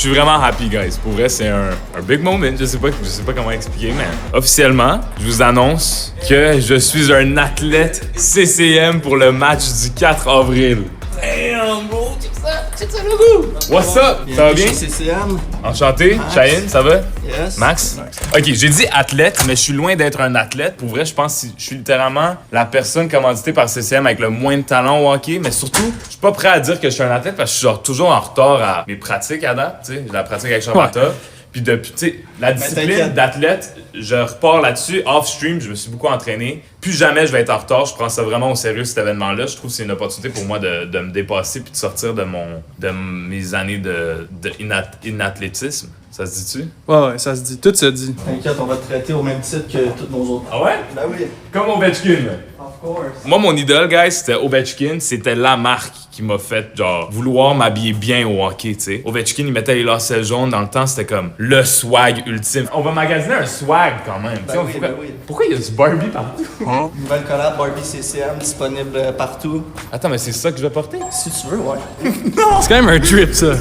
suis vraiment happy, guys. Pour vrai, c'est un big moment. Je sais pas comment expliquer, mais officiellement, je vous annonce que je suis un athlète CCM pour le match du 4 avril. Damn, bro! Check ça, le goût! What's up? Ça va bien? CCM. Enchanté. Cheyenne, ça va? Yes. Max? Ok, j'ai dit athlète, mais je suis loin d'être un athlète. Pour vrai, je pense que je suis littéralement la personne commanditée par CCM avec le moins de talent au hockey. Mais surtout, je suis pas prêt à dire que je suis un athlète parce que je suis genre toujours en retard à mes pratiques à date. Tu sais, j'ai la pratique avec Charlotta. Puis depuis, tu sais, la discipline d'athlète, je repars là-dessus. Off-stream, je me suis beaucoup entraîné. Plus jamais je vais être en retard. Je prends ça vraiment au sérieux, cet événement-là. Je trouve que c'est une opportunité pour moi de me dépasser puis de sortir de mes années d'inathlétisme. Ça se dit-tu? Ouais, ça se dit. Tout se dit. T'inquiète, on va te traiter au même titre que tous nos autres. Ah ouais? Ben oui. Comme Ovechkin. Of course. Moi, mon idole, guys, c'était Ovechkin. C'était la marque qui m'a fait, genre, vouloir m'habiller bien au hockey, tu sais. Ovechkin, il mettait les lacets jaunes. Dans le temps, c'était comme le swag ultime. On va magasiner un swag quand même. Oui. Pourquoi il y a du Barbie partout? Nouvelle collab Barbie CCM disponible partout. Attends, mais c'est ça que je vais porter? Si tu veux, ouais. C'est quand même un trip, ça.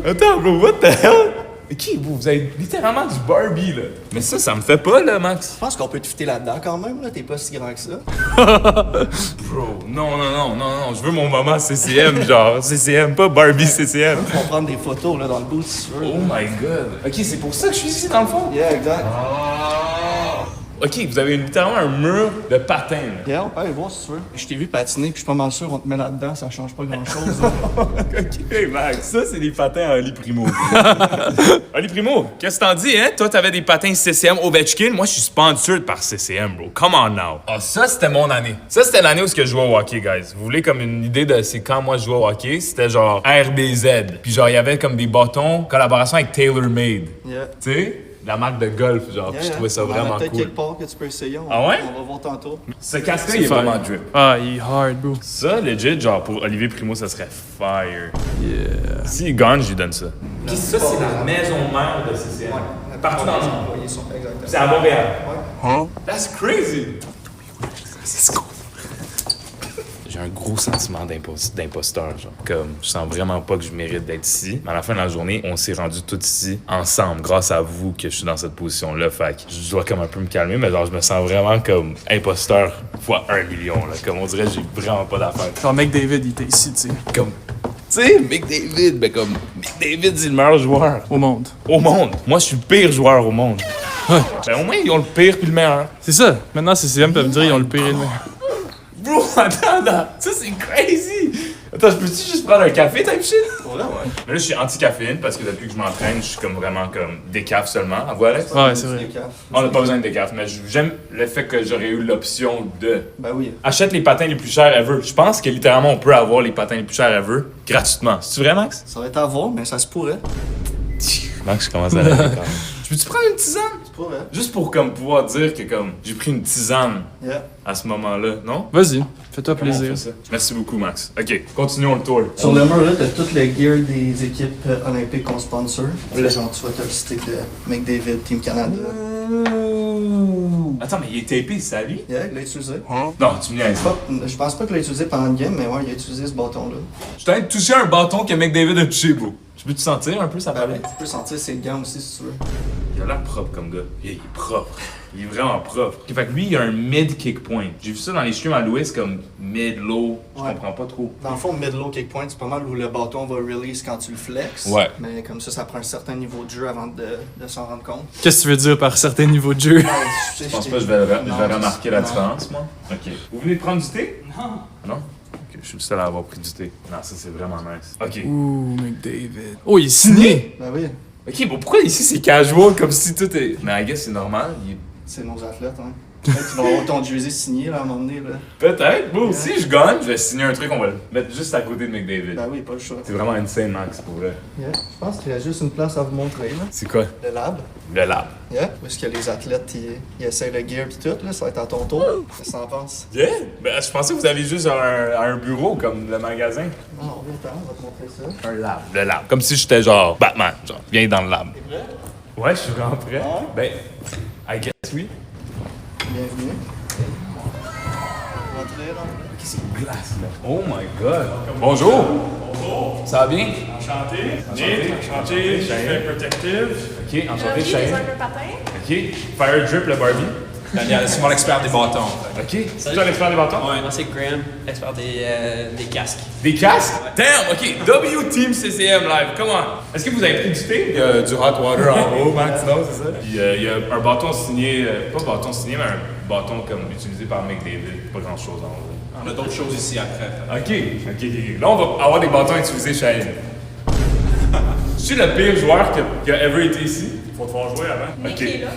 Attends, bro, what the hell? Qui, vous avez littéralement du Barbie, là. Mais ça me fait pas, là, Max. Je pense qu'on peut te fitter là-dedans quand même, là. T'es pas si grand que ça. Bro, non. Je veux mon moment CCM, genre. CCM, pas Barbie CCM. On va prendre des photos, là, dans le boot, si tu veux. Oh my god. Ok, c'est pour ça que je suis ici, dans le fond? Yeah, exact. Ok, vous avez littéralement un mur de patins, là. Yeah, on peut aller voir si tu veux. Je t'ai vu patiner, puis je suis pas mal sûr qu'on te met là-dedans, ça change pas grand-chose. Ok, Max, ça, c'est des patins à Oli Primo. Oli Primo, qu'est-ce que t'en dis, hein? Toi, t'avais des patins CCM Ovechkin. Moi, je suis sponsored par CCM, bro. Come on now. Ah, ça, c'était mon année. Ça, c'était l'année où je jouais au hockey, guys. Vous voulez comme une idée de c'est quand moi je jouais au hockey? C'était genre RBZ. Puis genre, il y avait comme des bâtons, collaboration avec TaylorMade. Yeah. Tu sais? La marque de golf, genre. Puis je trouvais ça vraiment peut-être cool. quelque part que tu peux essayer. Ah ouais? On va voir tantôt. Ce casque-là, il est vraiment drip. Ah, il est hard, bro. Ça, legit, genre, pour Olivier Primo, ça serait fire. Yeah. S'il gagne, je lui donne ça. Puis ça, c'est la maison mère de CCM. Partout dans le monde. Exactement. C'est à Montréal. Ouais. That's crazy! J'ai un gros sentiment d'imposteur, genre. Comme, je sens vraiment pas que je mérite d'être ici. Mais à la fin de la journée, on s'est rendus tous ici, ensemble, grâce à vous, que je suis dans cette position-là. Fait que je dois comme un peu me calmer, mais genre, je me sens vraiment comme imposteur fois 1 million, là. Comme on dirait, j'ai vraiment pas d'affaires. Genre, McDavid, il était ici, tu sais. Comme, tu sais, McDavid, ben comme, McDavid, c'est le meilleur joueur Au monde. au monde. Moi, je suis le pire joueur au monde. Ben au moins, ils ont le pire puis le meilleur. C'est ça. Maintenant, CCM peuvent me dire ils ont le pire et le meilleur. Bro, attends, ça c'est crazy! Attends, je peux-tu juste prendre un café, type shit? Ouais. Mais là, je suis anti-caféine parce que depuis que je m'entraîne, je suis comme vraiment comme décaf seulement. À vous, Alex? Ouais, c'est vrai. On n'a pas besoin de décaf, mais j'aime le fait que j'aurais eu l'option de. Ben oui. Achète les patins les plus chers ever. Je pense que littéralement, on peut avoir les patins les plus chers ever gratuitement. C'est-tu vrai, Max? Ça va être à voir, mais ça se pourrait. Max, je commence à la déconner. Je peux-tu prendre une tisane? Ça se pourrait. Juste pour comme pouvoir dire que comme j'ai pris une tisane Yeah. à ce moment-là, non? Vas-y, fais-toi Comment on plaisir. fait ça? Merci beaucoup, Max. Ok, continuons le tour. Sur le mur, là, t'as toutes les gears des équipes olympiques qu'on sponsor. Là, genre, tu vois, t'as le stick de McDavid, Team Canada. Attends, mais il est tapé, c'est à lui? Yeah, il l'a utilisé. Non, tu me niaises. Je pense pas qu'il l'a utilisé pendant le game, mais ouais, il a utilisé ce bâton-là. Je t'ai touché un bâton que McDavid a touché, bro. Je peux te sentir un peu sa Ben, palette? tu peux sentir ses gants aussi si tu veux. Il a l'air propre comme gars. Il est propre. Il est vraiment propre. Ok, fait que lui, il a un mid-kick point. J'ai vu ça dans les streams à Louis comme mid-low. Je Ouais. comprends pas trop. Dans le fond, mid-low kick point, c'est pas mal où le bâton va release quand tu le flexes. Ouais. Mais comme ça prend un certain niveau de jeu avant de s'en rendre compte. Qu'est-ce que tu veux dire par certains niveaux de jeu? Ouais, Je pense pas que je vais remarquer la différence, moi. Ok. Vous venez de prendre du thé? Non. Non? Ok, je suis le seul à avoir pris du thé. Non, ça c'est vraiment nice. Ok. Ouh, McDavid. Oh, il est signé! Ben oui, Ok, bon, pourquoi ici c'est casual comme si tout est. Mais I guess c'est normal. c'est nos athlètes, hein. Peut-être qu'ils vont avoir ton jersey signé là, à un moment donné. Là. Peut-être. Moi aussi, je gagne, je vais signer un truc, on va le mettre juste à côté de McDavid. Ben oui, pas le choix. C'est vraiment insane, Max, pour vrai. Yeah. Je pense qu'il y a juste une place à vous montrer. Là. C'est quoi? Le lab. Le lab. Yeah. Où est-ce que les athlètes ils essayent le gear pis tout, là, ça va être à ton tour. Qu'est-ce que t'en penses? Yeah! Ben, je pensais que vous aviez juste un bureau comme le magasin. Non, viens on va te montrer ça. Un lab. Le lab. Comme si j'étais genre Batman, genre, viens dans le lab. T'es prêt? Ouais, je suis vraiment prêt. Ouais. Ben, I guess oui. Bienvenue. Rentrez là. Ok, c'est une glace, là. Oh my god. Bonjour! Ça va bien? Enchanté. Enchanté. Enchanté. Je fais Protective. Ok, enchanté, J'ai Shane. des un patin. Ok, Fire Drip, le Barbie. Daniel, c'est mon expert des bâtons. Ok, c'est toi l'expert des bâtons? Ouais. Moi, c'est Graham, expert des casques. Des casques? Damn, ok, W Team CCM Live, comment? Est-ce que vous avez pris du thé? Il y a du hot water en haut, Max, non, c'est ça? Puis il y a un bâton signé, pas bâton signé, mais un bâton comme utilisé par McDavid. Pas grand chose en haut. On a d'autres choses ici après. Ok. Là, on va avoir des bâtons utilisés chez elle. Je suis le pire joueur qui a ever été ici. Faut te faire jouer avant. Mais qui est là.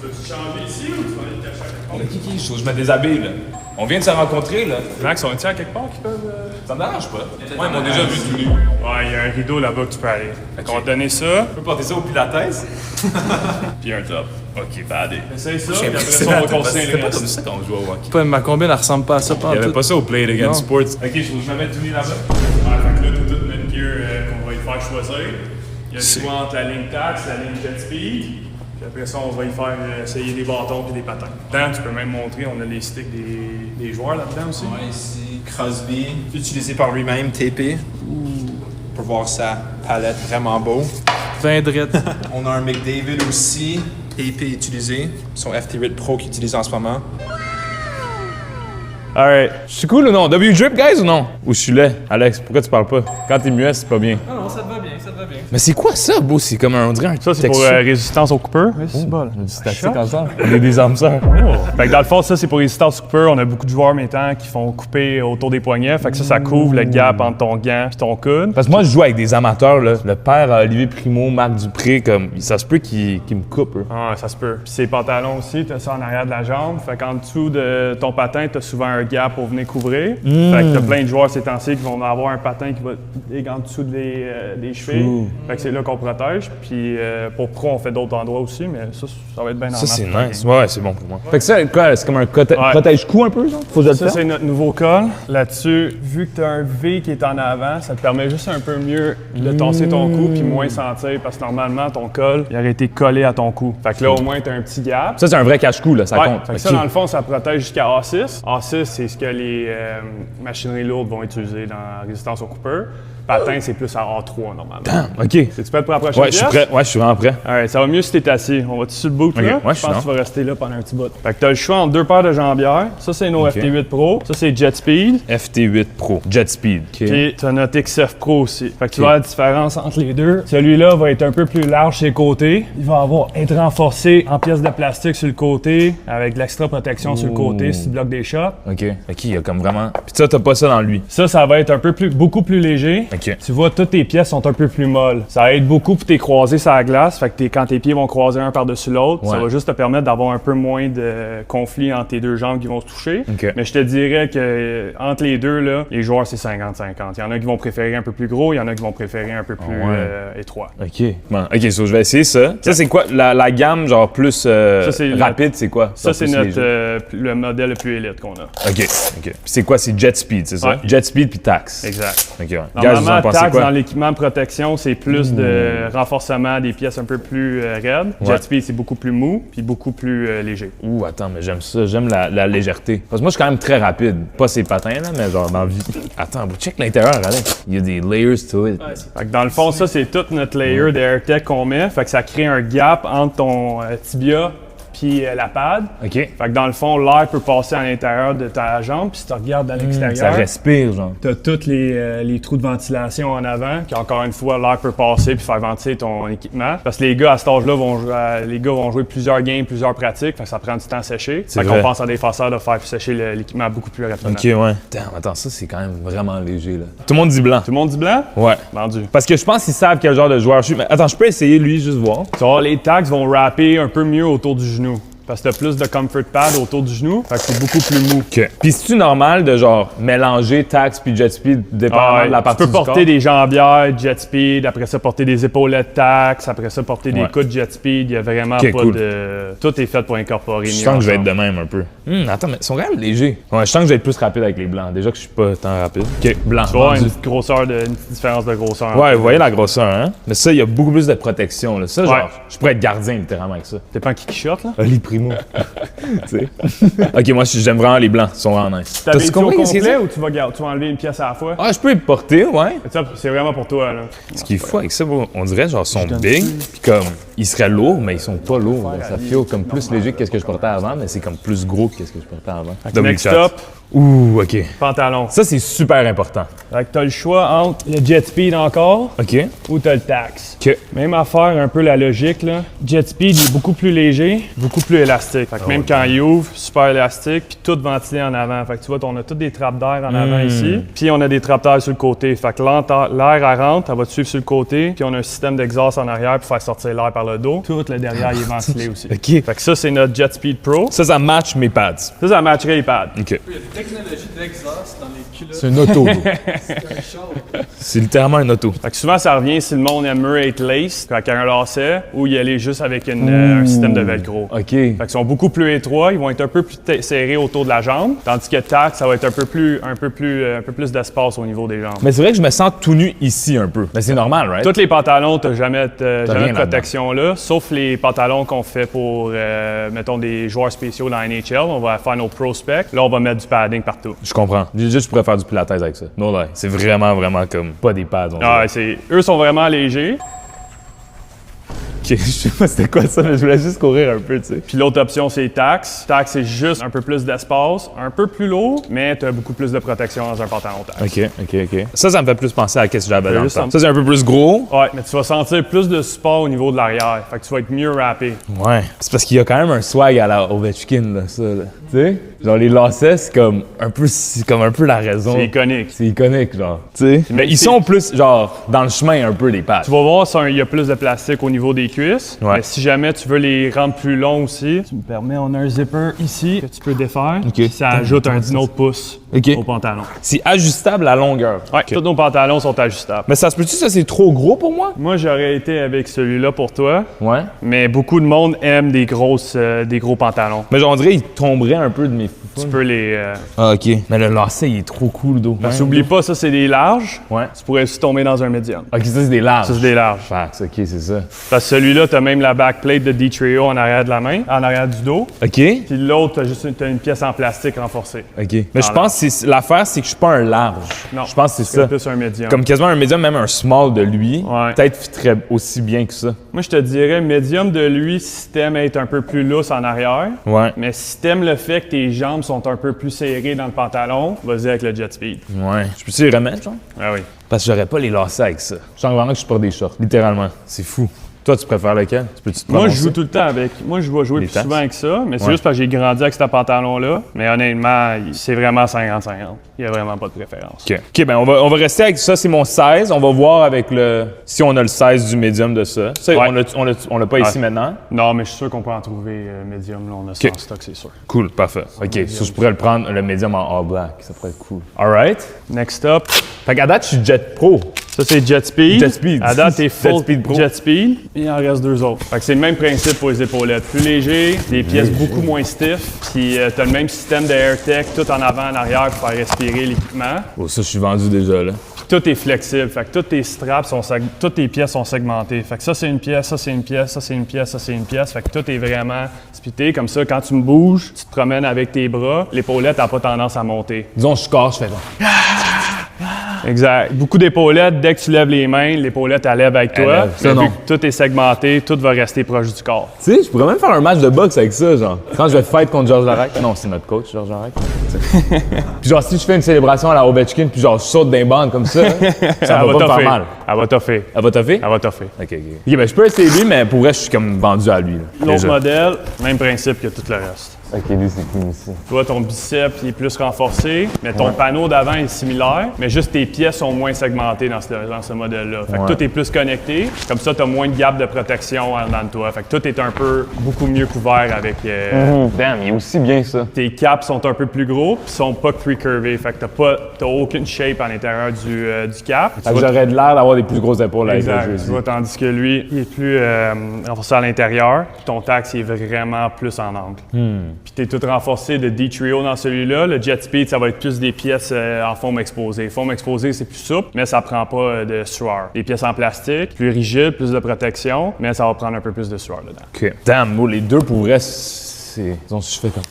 Veux-tu changer ici ou tu vas aller te cacher à quelque part? Ok, je me déshabille, là. On vient de se rencontrer, là. Max, on est à quelque part qui peuvent. Ça me dérange pas. Ouais, ils m'ont déjà vu tout nu. Ouais, il y a un rideau là-bas que tu peux aller. Ok. On va te donner ça, Tu peux porter ça au pilates? puis un top. Ok, badé. Essaye ça, puis après ça, on va continuer C'était le pas reste. comme ça quand on jouait au hockey. Pas, ma combine, elle ressemble pas à ça, pas Il y en avait tout. pas ça au Play It Against Non. Sports. Ok, je me mettre tout nu là-bas. Ah, fait que là, t'as toute notre gear qu'on va y faire choisir. Il y a le choix entre la ligne taxe, la ligne jet speed. Puis après ça, on va y faire essayer des bâtons et des patins. Dedans, tu peux même montrer, on a les sticks des joueurs là-dedans aussi. Ouais, ici, Crosby, utilisé par lui-même, TP. Pour voir sa palette, vraiment beau. 20 drettes. On a un McDavid aussi, TP utilisé. Son FT8 Pro qu'il utilise en ce moment. Alright. Je suis cool ou non? W-Drip, guys, ou non? Ou je suis laid? Alex, pourquoi tu parles pas? Quand t'es muet, c'est pas bien. Non, ça te va bien, ça te va bien. Mais c'est quoi ça, beau? C'est comme on dirait un Ça, c'est pour résistance au coupeur. Oui, c'est bon. Du statique ensemble. On est des âmes sœurs. Fait que dans le fond, ça, c'est pour résistance au coupeur. On a beaucoup de joueurs maintenant qui font couper autour des poignets. Fait que ça couvre le gap entre ton gant et ton coude. Parce que moi, je joue avec des amateurs, là. Le père à Olivier Primo, Marc Dupré, comme, ça se peut qu'il me coupe, eux. Ah, ça se peut. Puis ces pantalons aussi, t'as ça en arrière de la jambe. Fait qu'en dessous de ton patin, t'as souvent un gap pour venir couvrir. Fait que t'as plein de joueurs ces temps-ci qui vont avoir un patin qui va aller en dessous des chevilles. Fait que c'est là qu'on protège. Puis pour pro, on fait d'autres endroits aussi, mais ça va être bien normal. Ça, c'est nice. Ouais, c'est bon pour moi. Fait que ça, quoi, c'est comme un protège-cou un peu, genre? Faut que je le Ça, fasse? c'est notre nouveau col. Là-dessus, vu que tu as un V qui est en avant, ça te permet juste un peu mieux de tasser ton cou puis moins sentir parce que normalement, ton col, il aurait été collé à ton cou. Fait que là, au moins, tu as un petit gap. Ça, c'est un vrai cache-cou, là, ça Ouais, compte. fait que ça, dans le fond, ça protège jusqu'à A6. A6, c'est ce que les machineries lourdes vont utiliser dans la résistance au coupeur. Patin, c'est plus à A3 normalement. OK. Tu prêt pour la prochaine Ouais, je suis pièce? prêt. Ouais, je suis vraiment prêt. Alright, ça va mieux si t'es assis. On va-tu sur le boot, là? Ok, ouais, je suis pense que down. tu vas rester là pendant un petit bout. Fait que t'as le choix entre deux paires de jambières. Ça, c'est nos FT8 Pro. Ça, c'est Jet Speed. FT8 Pro, Jet Speed. OK. Puis t'as notre XF Pro aussi. Fait que tu vois la différence entre les deux. Celui-là va être un peu plus large sur les côtés. Il va être renforcé en pièces de plastique sur le côté, avec de l'extra protection sur le côté si tu bloques des shots. OK. OK, il y a comme vraiment... Puis ça, t'as pas ça dans lui. Ça va être beaucoup plus léger. OK. Tu vois, toutes tes pièces sont un peu plus molles. Ça aide beaucoup pour tes croisés sur la glace. Fait que quand tes pieds vont croiser un par-dessus l'autre, ça Ouais. va juste te permettre d'avoir un peu moins de conflit entre tes deux jambes qui vont se toucher. OK. Mais je te dirais que entre les deux, là, les joueurs, c'est 50-50. Il y en a qui vont préférer un peu plus gros, il y en a qui vont préférer un peu plus étroit. OK. Bon, OK, so je vais essayer ça. Ça, c'est quoi? La gamme, genre, plus c'est rapide, c'est quoi? Ça, Genre, c'est plus notre léger. le modèle le plus élite qu'on a. OK. Puis c'est quoi? C'est Jet Speed, c'est ça? Ouais. Jet Speed puis Tax. Exact. OK, ouais. Guys, vous en Normalement, pensez taxe quoi? dans l'équipement de protection, c'est plus de renforcement des pièces un peu plus raides. Ouais. Jet Speed, c'est beaucoup plus mou puis beaucoup plus léger. Ouh, attends, mais j'aime ça. J'aime la légèreté. Parce que moi, je suis quand même très rapide. Pas ces patins, là, mais genre dans la vie. Attends, check l'intérieur, Alex. Il y a des layers to it. Fait que dans le fond, ça, c'est tout notre layer de AirTech qu'on met. Fait que ça crée un gap entre ton tibia puis la pad. OK. Fait que dans le fond, l'air peut passer à l'intérieur de ta jambe, puis si tu regardes à Ça l'extérieur, respire, genre. tu as tous les trous de ventilation en avant, qu'encore une fois, l'air peut passer puis faire ventiler ton équipement. Parce que les gars, à cet âge-là, vont jouer plusieurs games, plusieurs pratiques, fait que ça prend du temps à sécher. C'est Fait vrai. qu'on pense à des fasseurs de faire sécher l'équipement beaucoup plus rapidement. OK, ouais. Attends, ça, c'est quand même vraiment léger, là. Tout le monde dit blanc. Tout le monde dit blanc? Ouais. Vendu. Parce que je pense qu'ils savent quel genre de joueur je suis. Mais attends, je peux essayer, lui, juste voir. Tu vois, les tags vont wrapper un peu mieux autour du genou. Parce que t'as plus de comfort pad autour du genou, fait que c'est beaucoup plus mou. OK. Puis c'est-tu normal de, genre, mélanger Tax puis Jet Speed dépendamment Ouais, de la partie tu peux du corps? porter des jambières Jet Speed, après ça porter des épaulettes Tax, après ça porter des Ouais. coudes Jet Speed. Il y a vraiment Ok, pas cool. de... Tout est fait pour incorporer Je mieux sens que je vais être ensemble. de même un peu. Attends, mais ils sont quand même légers. Ouais, je sens que je vais être plus rapide avec les blancs. Déjà que je suis pas tant rapide. OK, blanc. Tu vois, vendu. une petite grosseur, une petite différence de grosseur. Ouais, vous voyez la grosseur, hein? Mais ça, il y a beaucoup plus de protection, là. Ça, genre, Ouais. je pourrais être gardien, littéralement, avec ça. Dépend qui shot, là. Oli Primo. mou. Tu sais. Ok, moi, j'aime vraiment les blancs. Ils sont vraiment nice. T'habilles-tu au compris qu'est-ce qu'il complet dit? ou tu vas enlever une pièce à la fois? Ah, je peux les porter, ouais. Ça, c'est vraiment pour toi, là. Ce qui est fou avec ça, bro, on dirait genre ils sont big, puis comme ils seraient lourds, mais ils sont pas lourds. Donc ça feel comme plus léger que ce que je portais avant, mais c'est comme plus gros que ce que je portais avant. Next up, Ouh, ok. pantalon. Ça c'est super important. Fait que t'as le choix entre le jet speed encore Ok. ou t'as le tax. Ok. Même affaire, un peu la logique, là. Jet speed il est beaucoup plus léger, beaucoup plus élastique. Fait que même quand il ouvre, super élastique, puis tout ventilé en avant. Fait que tu vois, on a tous des trappes d'air en avant ici, puis on a des trappes d'air sur le côté. Fait que l'air, elle rentre, elle va te suivre sur le côté, puis on a un système d'exhaust en arrière pour faire sortir l'air par le dos. Tout le derrière, il est ventilé aussi. Ok. Fait que ça, c'est notre Jet Speed Pro. Ça match mes pads. Ça matcherait les pads. Ok. Il y a des technologies d'exhaust dans les culottes. C'est une auto. C'est littéralement une auto. Fait que souvent, ça revient si le monde aime mieux être lace, quand il y a un lacet, ou y aller juste avec un système de velcro. Ok. Fait qu'ils sont beaucoup plus étroits, ils vont être un peu plus serrés autour de la jambe, tandis que tac, ça va être un peu plus d'espace au niveau des jambes. Mais c'est vrai que je me sens tout nu ici un peu. Mais c'est normal, right? Tous les pantalons, t'as jamais rien de protection là, sauf les pantalons qu'on fait pour, mettons, des joueurs spéciaux dans la NHL. On va faire nos prospects. Là, on va mettre du padding partout. Je comprends. Juste, je pourrais faire du pilates avec ça. No lie. C'est vraiment comme pas des pads. Ah, eux sont vraiment légers. Ok, je sais pas c'était quoi ça, mais je voulais juste courir un peu, tu sais. Puis l'autre option, c'est tax. Tax, c'est juste un peu plus d'espace, un peu plus lourd, mais tu as beaucoup plus de protection dans un pantalon tax. Ok. Ça me fait plus penser à qu'est-ce que j'avais dans le juste temps. un- Ça, c'est un peu plus gros. Ouais, mais tu vas sentir plus de support au niveau de l'arrière. Fait que tu vas être mieux rappé. Ouais. C'est parce qu'il y a quand même un swag à la Ovechkin, là, ça, là. Tu sais? Genre, les lacets, c'est comme un peu la raison. C'est iconique. C'est iconique, genre. Tu sais? Mais ils sont plus, genre, dans le chemin un peu, les pads. Tu vas voir, il y a plus de plastique au niveau des cuisses. Ouais. Mais si jamais tu veux les rendre plus longs aussi, tu me permets, on a un zipper ici que tu peux défaire. Ok. Puis ça ajoute un autre pouce Ok. au pantalon. C'est ajustable à longueur. Ouais, Ok. tous nos pantalons sont ajustables. Mais ça se peut-tu, ça, c'est trop gros pour moi? Moi, j'aurais été avec celui-là pour toi, Ouais. mais beaucoup de monde aime des gros pantalons. Mais genre, on dirait qu'il tomberait un peu de mes Tu peux les... Ah, ok. Mais le lacet, il est trop cool, d'eau. Parce qu'oublie pas, ça, c'est des larges. Ouais. Tu pourrais aussi tomber dans un médium. Ok, ça, c'est des larges. Ça, c'est des larges. Facts, ok, c'est ça. Parce que celui-là, t'as même la backplate de D-Trio en arrière de la main, en arrière du dos. Ok. Puis l'autre, t'as une pièce en plastique renforcée. Ok. Mais je pense que l'affaire, c'est que je suis pas un large. Non. Je pense que c'est ça. Plus un médium. Comme quasiment un médium, même un small de lui, Ouais. peut-être fitterait aussi bien que ça. Moi, je te dirais médium de lui si t'aimes être un peu plus lousse en arrière. Ouais. Mais si t'aimes le fait que tes jambes sont un peu plus serrées dans le pantalon, vas-y avec le Jet Speed. Ouais. Je peux-tu les remettre, genre? Ah oui. Parce que j'aurais pas les lacets avec ça. Je sens vraiment que je porte des shorts. Littéralement. C'est fou. Toi, tu préfères lequel? Tu peux-tu te Moi, je prononcer? joue tout le temps avec. Moi, je vais jouer Les plus tasses? souvent avec ça, mais c'est Ouais. juste parce que j'ai grandi avec ce pantalon-là. Mais honnêtement, c'est vraiment 50-50. Il n'y a vraiment pas de préférence. OK, ben on va rester avec ça. C'est mon 16. On va voir avec si on a le 16 du médium de ça. Ça, Ouais. on l'a pas ici maintenant. Non, mais je suis sûr qu'on peut en trouver médium. Là, on a ça en stock, c'est sûr. Cool, parfait. OK, so je pourrais le prendre, le médium en all black. Ça pourrait être cool. All right. Next up, Fait qu'à date, je suis Jet Pro. ça c'est Jet Speed. Jet Speed. À date, t'es full Jet Speed Pro. Jet Speed. Il en reste deux autres. Fait que c'est le même principe pour les épaulettes. Plus léger, des pièces beaucoup moins stiff. Puis t'as le même système de AirTech tout en avant, en arrière pour faire respirer l'équipement. Oh, ça, je suis vendu déjà, là. Puis tout est flexible. Fait que toutes tes straps toutes tes pièces sont segmentées. Fait que ça c'est une pièce, ça c'est une pièce, ça c'est une pièce, ça c'est une pièce. Fait que tout est vraiment splitté. Comme ça, quand tu me bouges, tu te promènes avec tes bras, l'épaulette n'a pas tendance à monter. Disons, je casse, je fais genre. Exact. Beaucoup d'épaulettes, dès que tu lèves les mains, l'épaulette elle lève avec Elle toi. lève. Ça, Mais non. vu que tout est segmenté, tout va rester proche du corps. Tu sais, je pourrais même faire un match de boxe avec ça, genre. Quand je vais fight contre Georges Larac. Non, c'est notre coach, Georges Larac. Puis genre, si je fais une célébration à la Ovechkin, puis genre, je saute d'un banc comme ça, ça va pas me faire mal. Elle va toffer. Elle va toffer? Elle va toffer. Ok, ben je peux essayer lui, mais pour vrai, je suis comme vendu à lui, là. L'autre Déjà. modèle, même principe que tout le reste. Ok, lui, c'est cool aussi. Toi, ton biceps il est plus renforcé, mais ton panneau d'avant est similaire, mais juste tes pièces sont moins segmentées dans ce modèle-là. Fait que Ouais. tout est plus connecté, comme ça, tu as moins de gap de protection en dedans de toi. Fait que tout est un peu beaucoup mieux couvert avec. Damn, il est aussi bien ça. Tes caps sont un peu plus gros, puis sont pas pre-curvés. Fait que t'as aucune shape à l'intérieur du cap. Fait que j'aurais de l'air d'avoir des plus grosses épaules avec le Exact. jersey. Tu vois, tandis que lui, il est plus renforcé à l'intérieur. Puis ton tax, il est vraiment plus en angle. Puis t'es tout renforcé de D-Trio dans celui-là. Le Jet Speed, ça va être plus des pièces en forme exposée. Forme exposée, c'est plus souple, mais ça prend pas de sueur. Des pièces en plastique, plus rigides, plus de protection, mais ça va prendre un peu plus de sueur dedans. Ok. Damn, moi, les deux pour vrai, c'est... Disons, si je fais comme...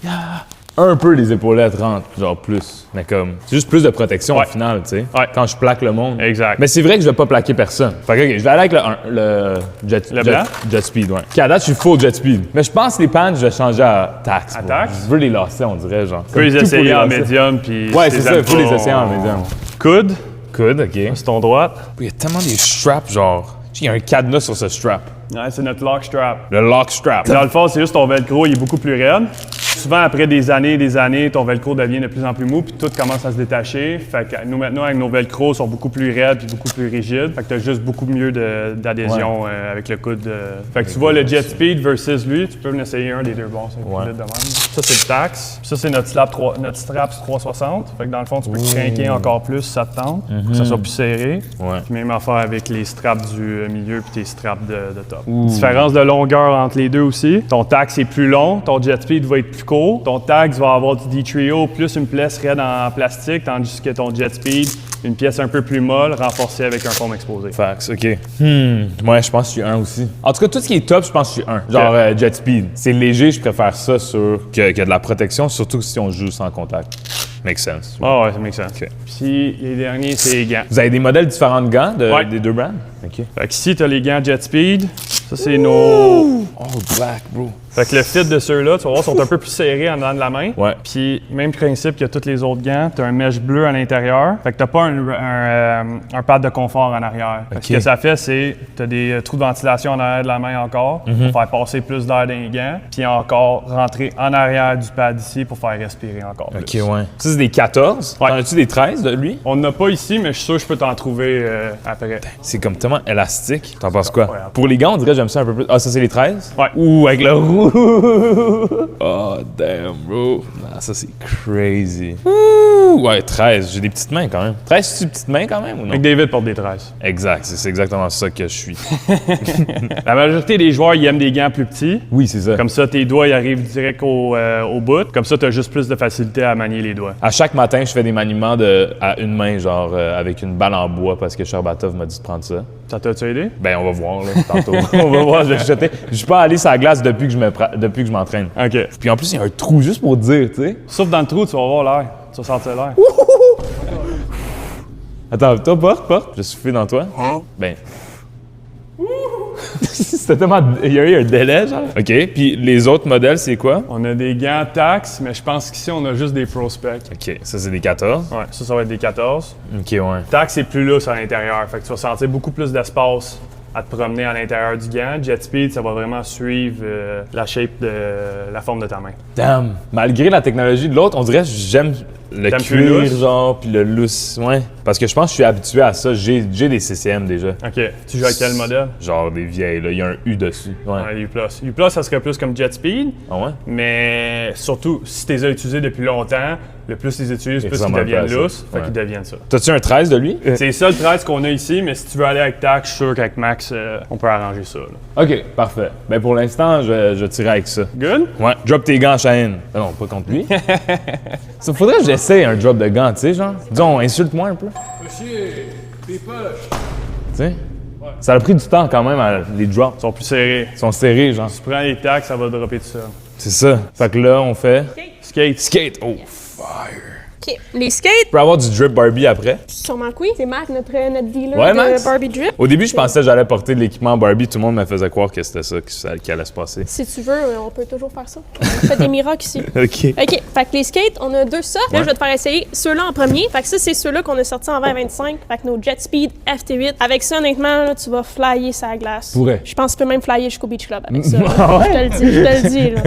Un peu les épaulettes rentrent, genre plus. Mais comme... C'est juste plus de protection au final, tu sais. Ouais. Quand je plaque le monde. Exact. Mais c'est vrai que je vais pas plaquer personne. Fait que, OK, je vais aller avec le jet speed, ouais. OK, à date, je suis full jet speed. Mais je pense que les pants, je vais changer à tax. À bro. tax? Je veux les lasser, on dirait, genre. Tu peux les essayer en médium, puis... Ouais, c'est ça, il faut les essayer en médium. Coude, Coude, OK. c'est ton droite. Il y a tellement des straps, genre... Il y a un cadenas sur ce strap. Ouais, c'est notre lock strap. Le lock strap. Dans le fond, c'est juste ton velcro, il est beaucoup plus raide. Souvent, après des années, ton velcro devient de plus en plus mou, puis tout commence à se détacher. Fait que nous, maintenant, avec nos velcros, sont beaucoup plus raides puis beaucoup plus rigides. Fait que t'as juste beaucoup mieux d'adhésion avec le coude. Fait que tu vois le jet speed versus lui, tu peux en essayer un des deux bons. De même. Ça, c'est le tax. Puis ça, c'est notre strap 360. Fait que dans le fond, tu peux craquer encore plus si ça te tente, pour que ça soit plus serré. Ouais. Puis même affaire avec les straps du milieu puis tes straps de top. Différence de longueur entre les deux aussi. Ton tax est plus long, ton jet speed va être plus court. Ton tax va avoir du D-Trio plus une pièce raide en plastique, tandis que ton jet speed, une pièce un peu plus molle, renforcée avec un foam exposé. Fax, OK. Ouais, je pense que je suis un aussi. En tout cas, tout ce qui est top, je pense que je suis un. Genre jet speed. C'est léger, je préfère ça que de la protection, surtout si on joue sans contact. Make sense. Ah ouais, ça make sense. OK. Puis les derniers, c'est les gants. Vous avez des modèles différents de gants Ouais. des deux brands? OK. Fait qu'ici, t'as les gants Jet Speed. Ça, c'est nos... Oh, black, bro. Fait que le fit de ceux-là, tu vas voir, sont un peu plus serrés en dedans de la main. Ouais. Puis, même principe que tous les autres gants, t'as un mesh bleu à l'intérieur. Fait que t'as pas un pad de confort en arrière. Fait que ce que ça fait, c'est t'as des trous de ventilation en arrière de la main encore pour faire passer plus d'air dans les gants. Puis encore rentrer en arrière du pad ici pour faire respirer encore plus. OK, ouais. Ça, c'est des 14. Ouais. T'en as-tu des 13 de lui? On n'a pas ici, mais je suis sûr que je peux t'en trouver après. C'est comme tellement élastique. T'en penses quoi? Incroyable. Pour les gants, on dirait que j'aime ça un peu plus. Ah, ça, c'est les 13? Ouais. Ouh, avec le roux! Oh, damn, bro. Ah, ça, c'est crazy. Ouh, ouais, 13. J'ai des petites mains quand même. 13, c'est des petites mains quand même ou non? Avec David porte des 13. Exact, c'est exactement ça que je suis. La majorité des joueurs, ils aiment des gants plus petits. Oui, c'est ça. Comme ça, tes doigts, ils arrivent direct au bout. Comme ça, tu as juste plus de facilité à manier les doigts. À chaque matin, je fais des maniements à une main, genre avec une balle en bois parce que Sherbatov m'a dit de prendre ça. Ça t'a-tu aidé? Ben, on va voir, là, tantôt. On va voir, je vais jeter. Je suis pas allé sur la glace depuis que je m'entraîne. OK. Puis en plus, il y a un trou juste pour dire, tu sais. Sauf dans le trou, tu vas voir l'air. Tu vas sentir l'air. Attends, toi, porte. Je souffle dans toi. Ben. C'était tellement. Il y a eu un délai, genre. OK. Puis les autres modèles, c'est quoi? On a des gants Tax, mais je pense qu'ici, on a juste des prospects. OK. Ça, c'est des 14. Ouais, ça va être des 14. OK, ouais. Tax, c'est plus lousse à l'intérieur. Fait que tu vas sentir beaucoup plus d'espace à te promener à l'intérieur du gant. Jet Speed, ça va vraiment suivre la shape de la forme de ta main. Damn. Malgré la technologie de l'autre, on dirait que j'aime le T'aimes plus cuir, lousse? genre, puis le lousse. Ouais. Parce que je pense que je suis habitué à ça. J'ai des CCM déjà. OK. Tu joues avec quel modèle? Genre des vieilles, là. Il y a un U dessus. Ouais. Ouais, U+. U+, ça serait plus comme Jet Speed, Ah ouais? mais surtout, si tu les as utilisés depuis longtemps, le plus tu les utilises, plus ils ressemblent un peu deviennent à ça. lousses, fait Ouais. qu'ils deviennent ça. T'as-tu un 13 de lui? C'est le seul 13 qu'on a ici, mais si tu veux aller avec Tac, je suis sûr qu'avec Max, on peut arranger ça. Là. OK, parfait. Ben pour l'instant, je tirais avec ça. Good? Ouais. Drop tes gants, Shane. Non, pas contre lui. Ça faudrait que j'essaye un drop de gants, tu sais, genre. Disons, insulte-moi un peu. Monsieur, tes poches. Tu sais? Ça a pris du temps quand même, à les drops. Ils sont plus serrés. Ils sont serrés, genre. Tu prends les Tacs, ça va dropper tout seul. C'est ça. Fait que là, on fait Skate. skate. Oh, fire. OK. Les skates, Tu peux avoir du drip Barbie après. sûrement que oui. C'est Mac, notre dealer Ouais, de Max. Barbie Drip. Au début, je pensais que j'allais porter de l'équipement Barbie. Tout le monde me faisait croire que c'était ça qui allait se passer. Si tu veux, on peut toujours faire ça. On fait des miracles ici. OK. OK. Fait que les skates, on a deux sortes. Là, je vais te faire essayer ceux-là en premier. Fait que ça, c'est ceux-là qu'on a sortis en 2025. Fait que nos Jet Speed FT8. Avec ça, honnêtement, là, tu vas flyer sa glace. Pourrais. Je pense que tu peux même flyer jusqu'au Beach Club avec ça. Je te le dis, là.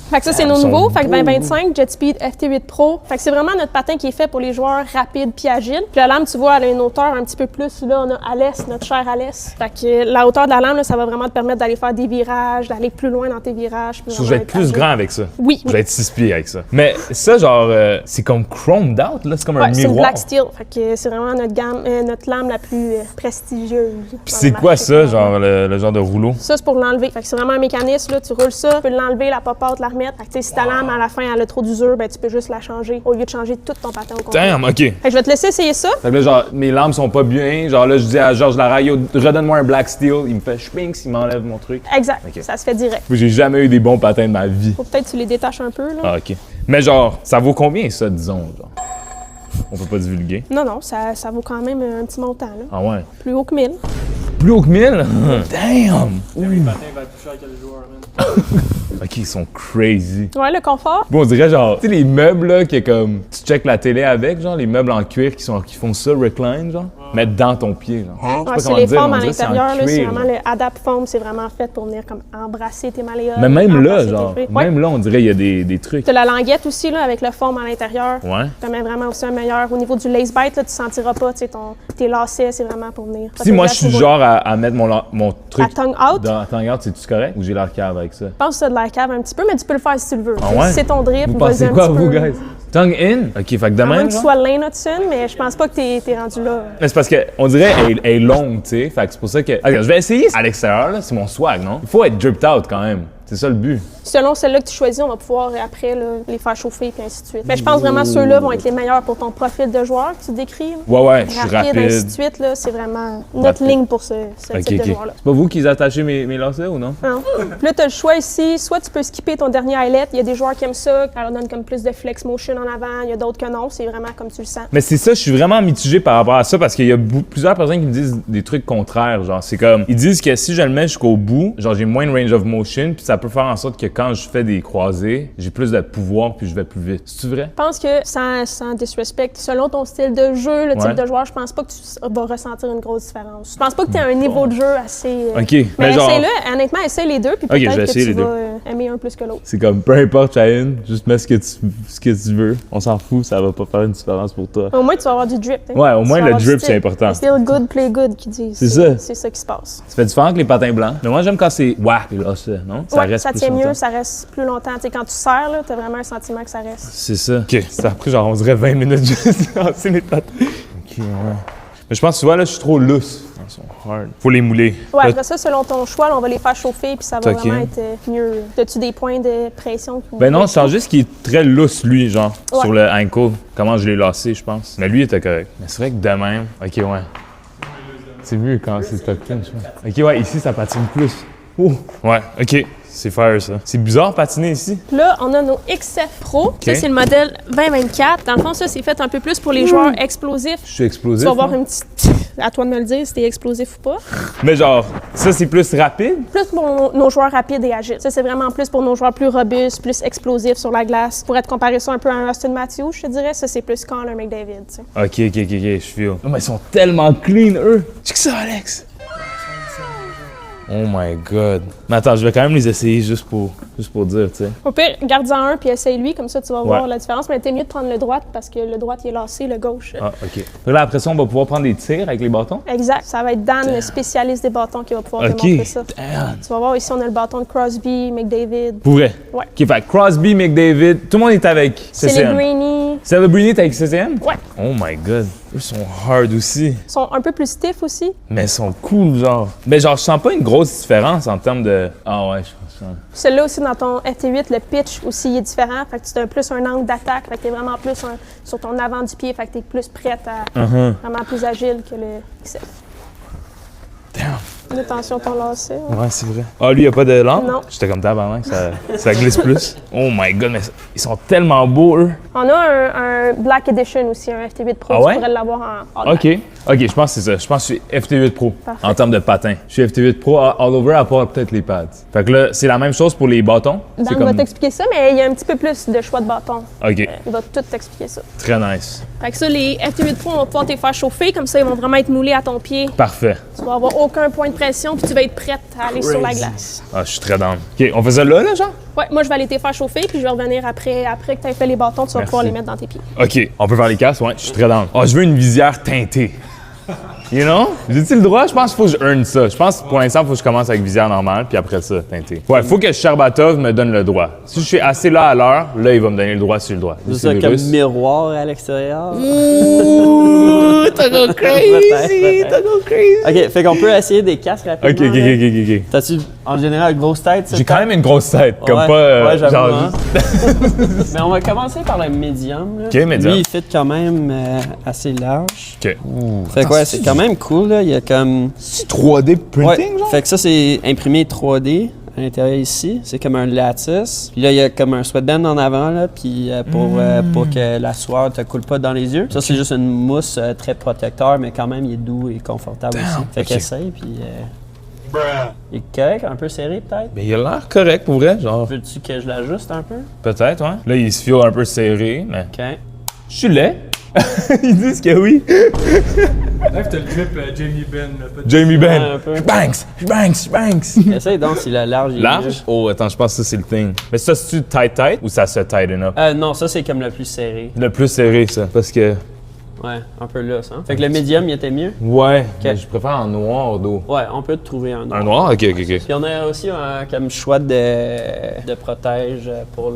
Fait que ça, c'est nos nouveaux. Fait que 2025, Jet Speed FT8 Pro. Fait que c'est vraiment notre patin qui est fait pour les joueurs rapides puis agiles. Puis la lame, tu vois, elle a une hauteur un petit peu plus. Là, on a Alès, notre cher Alès. Fait que la hauteur de la lame, là, ça va vraiment te permettre d'aller faire des virages, d'aller plus loin dans tes virages. puis Je vais vraiment être plus agile. grand avec ça. Oui. Je vais être 6 pieds avec ça. Mais ça, genre, c'est comme chromed out, là. C'est comme un Ouais, c'est une miroir. Black Steel. Fait que c'est vraiment notre lame la plus prestigieuse. Puis c'est quoi ça, genre, le genre de rouleau? Ça, c'est pour l'enlever. Fait que c'est vraiment un mécanisme, là. Tu roules ça, tu peux l'enlever, la pop-out, la remettre. Fait que, tu sais, si ta lame, à la fin, elle a trop d'usure, ben, tu peux juste la changer. Au lieu de changer tout ton patin au complet. Damn, OK. Fait que je vais te laisser essayer ça. Fait que là, genre, mes lames sont pas bien. Genre là, je dis à Georges Laraille, yo, redonne-moi un Black Steel. Il me fait schpinks, il m'enlève mon truc. Exact, Ok. ça se fait direct. J'ai jamais eu des bons patins de ma vie. Faut peut-être que tu les détaches un peu, là. Ah, OK. Mais genre, ça vaut combien ça, disons? Genre? On peut pas divulguer. Non, ça vaut quand même un petit montant, là. Ah ouais. Plus haut que 1000. Plus haut que 1000? Damn! Le patin va être plus cher que le joueur, man. OK, ils sont crazy. Ouais, le confort. Bon, on dirait genre, tu sais, les meubles là, que comme, tu checkes la télé avec, genre, les meubles en cuir qui font ça, recline, genre, mettre dans ton pied, genre. Ouais, c'est les formes à l'intérieur, là, c'est vraiment le Adapt Foam, c'est vraiment fait pour venir comme embrasser tes malléoles. Mais même là, embrasser tes genre, fruits. même là, on dirait qu'il y a des trucs. T'as la languette aussi, là, avec le foam à l'intérieur. Ouais. Ça permet vraiment aussi un meilleur. Au niveau du lace bite, là, tu sentiras pas, tu sais, tes lacets, c'est vraiment pour venir. Si moi, je suis du genre à mettre mon truc Ta tongue out? dans la tongue out, c'est-tu correct? Ou j'ai l'air cave avec ça? Je pense que ça a de la cave un petit peu, mais tu peux le faire si tu le veux. Ah ouais? Si c'est ton drip, Vous vas-y pensez un quoi, petit vous, peu. guys? Tongue in? OK, fait que de À moins même, que tu genre? sois Lane Hudson, mais je pense pas que t'es rendu là. Mais c'est parce qu'on dirait elle est longue, tu sais. Fait que c'est pour ça que. Ok, je vais essayer à l'extérieur, là. C'est mon swag, non? Il faut être dripped out quand même. C'est ça le but. Selon celle-là que tu choisis, on va pouvoir après là, les faire chauffer et ainsi de suite. Mais je pense vraiment que ceux-là vont être les meilleurs pour ton profil de joueur que tu décris. là. Ouais, je suis rapide. ainsi de suite, là, c'est vraiment notre Rapide. ligne pour ce Ok, type de ok. joueur-là. C'est pas vous qui attachez mes lacets ou non? Non. Puis là, tu as le choix ici. Soit tu peux skipper ton dernier highlight. Il y a des joueurs qui aiment ça, qui leur donnent comme plus de flex motion en avant. Il y a d'autres que non. C'est vraiment comme tu le sens. Mais c'est ça, je suis vraiment mitigé par rapport à ça parce qu'il y a plusieurs personnes qui me disent des trucs contraires. Genre, c'est comme, ils disent que si je le mets jusqu'au bout, genre, j'ai moins de range of motion, puis ça peut faire en sorte que quand je fais des croisés, j'ai plus de pouvoir, puis je vais plus vite. C'est-tu vrai? Je pense que, sans disrespect, selon ton style de jeu, le Ouais. type de joueur, je pense pas que tu vas ressentir une grosse différence. Je pense pas que tu as un niveau de jeu assez... OK. Mais Mais genre, essaye-le, honnêtement, essaye les deux, puis Ok, je vais peut-être que essayer tu les vas deux. aimer un plus que l'autre. c'est comme, peu importe, Cheyenne, juste mets ce que tu veux. On s'en fout, ça va pas faire une différence pour toi. Au moins, tu vas avoir du drip. hein. Ouais, au Tu moins, vas le avoir du drip, style. c'est important. Still good, play good, qui dit. C'est ça. C'est ça qui se passe. Ça fait différent que les patins blancs. Mais moi, j'aime quand c'est whack, là, ça, non? Ouais, ça plus tient longtemps. mieux, ça reste plus longtemps. Tu sais, quand tu serres, là, t'as vraiment un sentiment que ça reste. C'est ça. OK. Ça a pris genre, on dirait 20 minutes juste de lancer mes patins. OK, ouais. Mais je pense que tu vois, là, je suis trop lousse. Ils sont hard. Faut les mouler. Ouais, Là, après ça, selon ton choix, là, on va les faire chauffer, puis ça va Ok. vraiment être mieux. As-tu des points de pression? Ben non, c'est juste qu'il est très lousse, lui, genre, Ouais. sur le ankle. Comment je l'ai lassé, je pense. Mais lui, il était correct. Mais c'est vrai que de même. OK, ouais. C'est mieux quand c'est top 10, je pense. OK, ouais, ici, ça patine plus. Oh. Ouais, OK. C'est faire ça. C'est bizarre patiner ici. Là, on a nos XF Pro. Ça, c'est le modèle 2024. Dans le fond, ça, c'est fait un peu plus pour les joueurs explosifs. Je suis explosif. Tu vas avoir hein? une petite... À toi de me le dire si t'es explosif ou pas. Mais genre, ça, c'est plus rapide. Plus pour nos joueurs rapides et agiles. Ça, c'est vraiment plus pour nos joueurs plus robustes, plus explosifs sur la glace. Pour être comparé ça un peu à un Austin Matthews, je te dirais, ça, c'est plus Connor McDavid, tu sais. OK, je feel. Oh, mais ils sont tellement clean, eux. C'est que ça, Alex? Oh my God. Mais attends, je vais quand même les essayer juste pour dire, tu sais. Au pire, garde-en un puis essaye-lui, comme ça, tu vas voir Ouais. la différence. Mais t'es mieux de prendre le droit parce que le droit, il est lassé, le gauche. Ah, OK. Là, après ça, on va pouvoir prendre des tirs avec les bâtons? Exact. Ça va être Dan, le spécialiste des bâtons, qui va pouvoir OK. te montrer ça. Damn. Tu vas voir, ici, on a le bâton de Crosby, McDavid. Pour vrai? Ouais. OK, fait Crosby, McDavid, tout le monde est avec CCM. Celebrini. Celebrini est avec CCM? Ouais. Oh my God. Eux sont hard aussi. Ils sont un peu plus stiff aussi. Mais ils sont cool, genre. Mais genre, je sens pas une grosse différence en termes de... Ah ouais, je pense. Celui-là aussi, dans ton FT8, le pitch aussi il est différent. Fait que tu as plus un angle d'attaque. Fait que t'es vraiment plus sur ton avant du pied. Fait que t'es plus prête à... Vraiment plus agile que le XF. Damn. Attention, ton lacet. Ouais. Ouais, c'est vrai. Ah, lui, il a pas de lampe? Non. J'étais comme tabarnak, ça glisse plus. Oh my God, mais ils sont tellement beaux, eux. On a un Black Edition aussi, un FT8 Pro. Ah ouais? Tu pourrais l'avoir en all black. OK, je pense que c'est ça. Je pense que je suis FT8 Pro Parfait. en termes de patins. Je suis FT8 Pro all over à part peut-être les pads. Fait que là, c'est la même chose pour les bâtons. Dan C'est va comme... t'expliquer ça, mais il y a un petit peu plus de choix de bâton. OK, Il va tout t'expliquer ça. très nice. Fait que ça, les FT8 Pro, on va pouvoir te faire chauffer. Comme ça, ils vont vraiment être moulés à ton pied. Parfait. Tu vas avoir aucun point de pression, puis tu vas être prête à aller sur la glace. Ah, je suis très down. OK, on fait ça là, genre? Ouais, moi, je vais aller te faire chauffer, puis je vais revenir après que tu aies fait les bâtons, tu vas Merci. pouvoir les mettre dans tes pieds. OK, on peut faire les casques, ouais, je suis très down. Ah, je veux une visière teintée. You know? J'ai-tu le droit? Je pense qu'il faut que je earn ça. Je pense que pour l'instant, il faut que je commence avec visière normale, puis après ça, teintée. Ouais, il faut que Sherbatov me donne le droit. Si je suis assez là à l'heure, là, il va me donner le droit sur le droit. C'est ça le comme russe. miroir à l'extérieur. Ouh, t'as go crazy! Peut-être. T'as go crazy! OK, fait qu'on peut essayer des casques rapidement. OK. là. T'as-tu En général, grosse tête, c'est J'ai quand même une grosse tête, comme Ouais, pas ouais, j'avoue, genre hein. juste- Mais on va commencer par le médium. Là. Ok, médium. Lui, il fit quand même assez large. OK. Fait que ouais, c'est quand même cool. Là. Il y a comme... C'est 3D printing, Ouais, genre? fait que ça, c'est imprimé 3D à l'intérieur ici. C'est comme un lattice. Puis là, il y a comme un sweatband en avant, là, puis pour que la sueur te coule pas dans les yeux. Ça, c'est juste une mousse très protecteur, mais quand même, il est doux et confortable aussi. Fait ok. qu'essaye, puis... il est correct, un peu serré peut-être. Mais il a l'air correct pour vrai, genre. Veux-tu que je l'ajuste un peu? Peut-être, ouais. Là, il se file un peu serré, mais. OK. Je suis laid. Ils disent que oui. Là, t'as le clip Jamie Ben. Là, pas de- Jamie Ben. Ouais, un peu. Banks. Essaye donc si le large il est Large? Oh, attends, je pense que ça, c'est le thing. Mais ça, c'est-tu tight ou ça se tighten up? mieux. Non, ça c'est comme le plus serré. Le plus serré, ça. Parce que. Ouais, un peu là, ça. Fait que le médium, il était mieux. Ouais. Mais je préfère en noir d'eau. Ouais, on peut te trouver un noir. Un noir? Ok. Puis on a aussi un comme choix de protège pour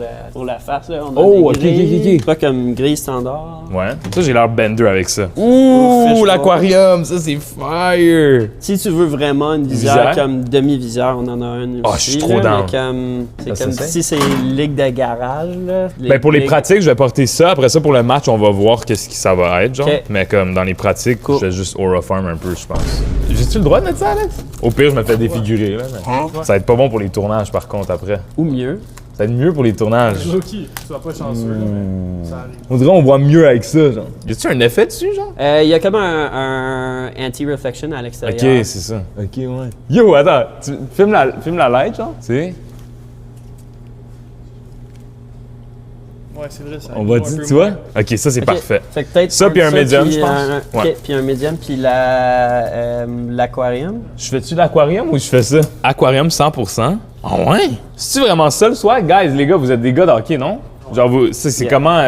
la face. Là. On a Oh, des ok. grilles, pas comme grille standard. Ouais. Ça, j'ai l'air bender avec ça. Ouh, Ouh, l'aquarium, ça, c'est fire. Si tu veux vraiment une Visière? visière comme demi-visière, on en a une Ah, aussi. je suis trop là, down. mais comme, c'est Ça comme s'essaye? si c'est ligue de garage. Là. Ben, pour les ligues- pratiques, je vais porter ça. Après ça, pour le match, on va voir qu'est-ce que ça va être, genre. Ok. Mais comme dans les pratiques, Cool. je vais juste aura farm un peu, je pense. J'ai-tu le droit de mettre ça, Alex? Au pire, je me fais défigurer, là. Mais... Ça va être pas bon pour les tournages, par contre, après. Ou mieux. Ça va être mieux pour les tournages. Low-key, tu sois pas chanceux, là, mais ça arrive. On dirait qu'on voit mieux avec ça, genre. Y a-tu un effet dessus, genre? Il y a comme un anti-reflection à l'extérieur. Ok, c'est ça. Ok, ouais. Yo, attends, tu filmes la light, genre? Tu sais? Ouais, c'est vrai, ça On arrive va un dire, peu tu vois? moins. Ok, ça, c'est Ok. parfait. Fait que peut-être Ça, puis un médium, puis je pense. ok, Ouais. puis un médium, puis l'aquarium. Je fais-tu l'aquarium ou je fais ça? Aquarium 100%. Ah ouais? C'est-tu vraiment ça le soir? Guys, les gars, vous êtes des gars d'hockey, non? Genre, c'est Yeah. comment...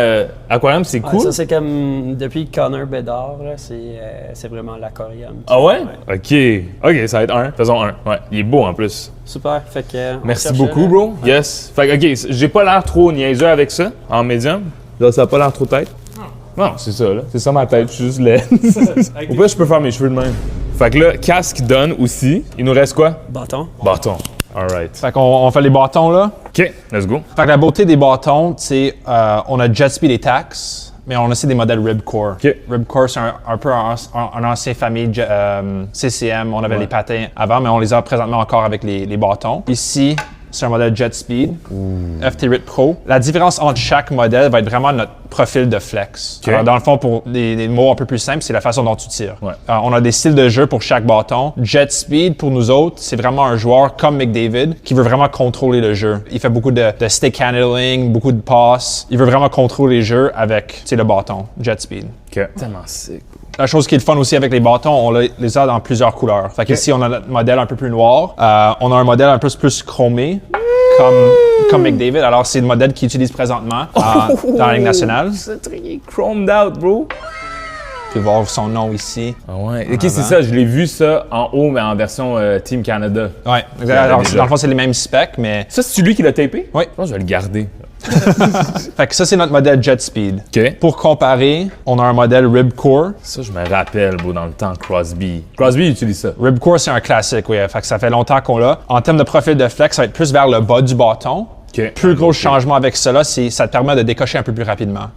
aquarium, c'est Ouais, cool? ça, c'est comme depuis Connor Bedard, là, c'est vraiment l'aquarium. Ah ouais? Ok. Ok, ça va être un. Faisons un. Ouais. Il est beau en plus. Super, fait que. on Merci cherche, beaucoup, là. bro. Yes. Fait que, ok, j'ai pas l'air trop niaiseux avec ça, en médium. Là, ça a pas l'air trop tête. Non, c'est ça, là. C'est ça ma tête. Je suis juste laid. Au pire, je peux faire mes cheveux de même. Fait que là, casque donne aussi. Il nous reste quoi? Bâton. Bâton. Alright. Fait qu'on fait les bâtons là. Ok, let's go. Fait que la beauté des bâtons, c'est on a Jet Speed et Tax, mais on a aussi des modèles Ribcore. Ok. Ribcore, c'est un peu un ancien famille CCM. On avait les patins avant, mais on les a présentement encore avec les bâtons. Ici, c'est un modèle Jet Speed, FT8 Pro. La différence entre chaque modèle va être vraiment notre profil de flex. Ok. Alors, dans le fond, pour des mots un peu plus simples, c'est la façon dont tu tires. Ouais. On a des styles de jeu pour chaque bâton. Jet Speed, pour nous autres, c'est vraiment un joueur comme McDavid qui veut vraiment contrôler le jeu. Il fait beaucoup de stick handling, beaucoup de passes. Il veut vraiment contrôler le jeu avec le bâton, Jet Speed. Ok. Tellement sick. La chose qui est le fun aussi avec les bâtons, on les a dans plusieurs couleurs. Fait qu'ici, on a notre modèle un peu plus noir. On a un modèle un peu plus chromé, comme McDavid. Alors, c'est le modèle qu'ils utilisent présentement dans la Ligue nationale. C'est très chromed out, bro. Tu peux voir son nom ici. Ah ouais. Ok, c'est ça. Je l'ai vu ça en haut, mais en version Team Canada. Ouais, Ouais, exact. Alors, déjà. dans le fond, c'est les mêmes specs, mais... Ça, c'est lui qui l'a tapé? Oui. Je pense que je vais le garder. Fait que ça, c'est notre modèle Jet Speed. Ok. Pour comparer, on a un modèle Ribcore. Ça, je me rappelle, bro, dans le temps, Crosby. Crosby utilise ça. Ribcore, c'est un classique, oui. Fait que ça fait longtemps qu'on l'a. En termes de profil de flex, ça va être plus vers le bas du bâton. Ok. Plus gros changement avec cela, ça te permet de décocher un peu plus rapidement.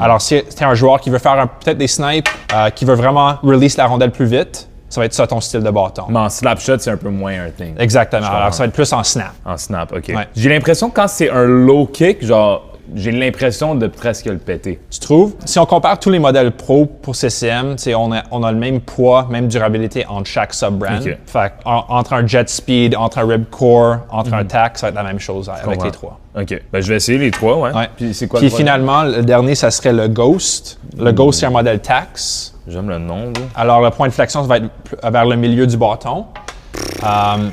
Alors, si tu es un joueur qui veut faire peut-être des snipes, qui veut vraiment release la rondelle plus vite, ça va être ça ton style de bâton. Mais en slapshot, c'est un peu moins un thing. Exactement. comprends. Alors, ça va être plus en snap. En snap, ok. Ouais. J'ai l'impression que quand c'est un low kick, genre, j'ai l'impression de presque le péter. Tu trouves? Si on compare tous les modèles pro pour CCM, on a le même poids, même durabilité entre chaque sub-brand. Ok. Fait entre un Jet Speed, entre un Ribcore, entre un TAC, ça va être la même chose avec comprends. les trois. Ok. Ben, je vais essayer les trois, ouais. Ouais. Puis c'est quoi Puis le troisième? finalement, le dernier, ça serait le Ghost. Le Ghost, c'est un modèle Tax. J'aime le nom, bro. Alors, le point de flexion, ça va être vers le milieu du bâton.